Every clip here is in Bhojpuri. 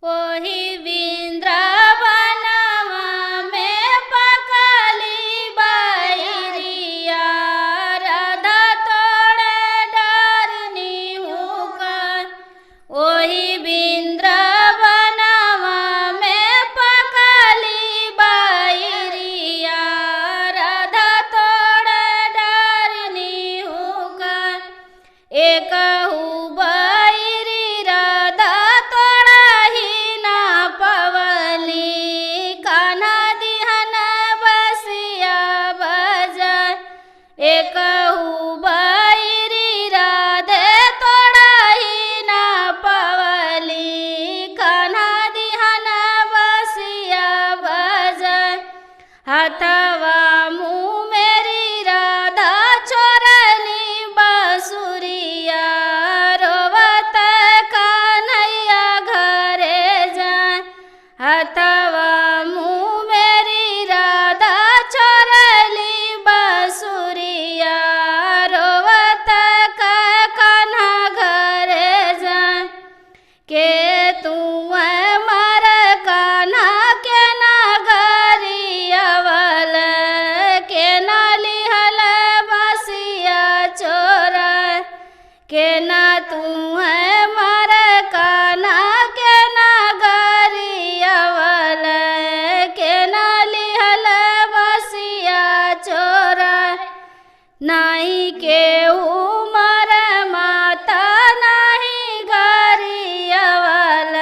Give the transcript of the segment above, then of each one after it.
ओही वृंदावनवा में पकली बैरिया, राधा तोड़े डरनी हुकन। ओही वृंदावनवा में पकली बैरिया, राधा तोड़े डरनी हुकन। एकहु बैरी राधा तोड़ही ना पवली, कान्हा दिहन बसिया बजाय। एकहु बैरी राधे तोड़ही ना पवली, कान्हा दिहन बसिया बजाय। हथवा मुँह मेरी राधा छोड़ली बांसुरिया, रोवत कन्हैया घरे जाए। हथवा मुँह मेरी राधा छोड़ली बांसुरिया, रोवत कान्हा घरे जाए। के तू मर कान्हा के नगरियावल, के न लिहल बसिया चोरा। के न तू मर कान्हा के नगरियावल, के न लिहल बसिया चोरा। नाही केहू मर माता नाही गरियावल,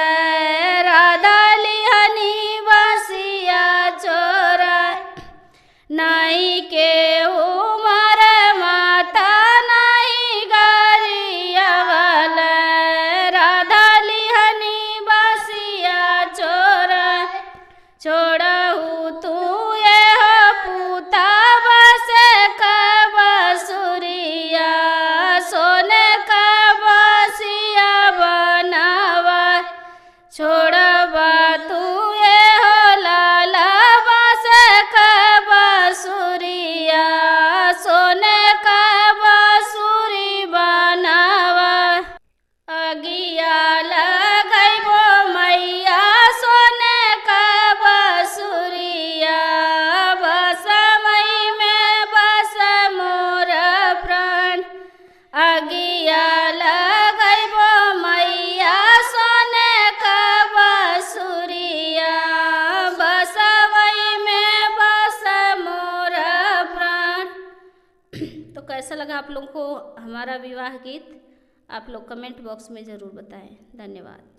राधा लिहनी बसिया चोरा। नाही केहू मर माता नाही गरियावल, राधा लिहनी बसिया चोरा। छोड़हु तू एह पूता बसे कबसुरिया, सोने का बसिया बनवा। छोड़बा तू एह लाला बसे कबसुरिया, सोने का बसुरी बनवा। अगिया लगैबो मैया सोने का बसुरिया, बसमई में बस मोर प्राण। अगिया लगैबो मैया सोने का बसुरिया, बसमई में बस मोर प्राण। तो कैसा लगा आप लोगों को हमारा विवाह गीत? आप लोग कमेंट बॉक्स में ज़रूर बताएं। धन्यवाद।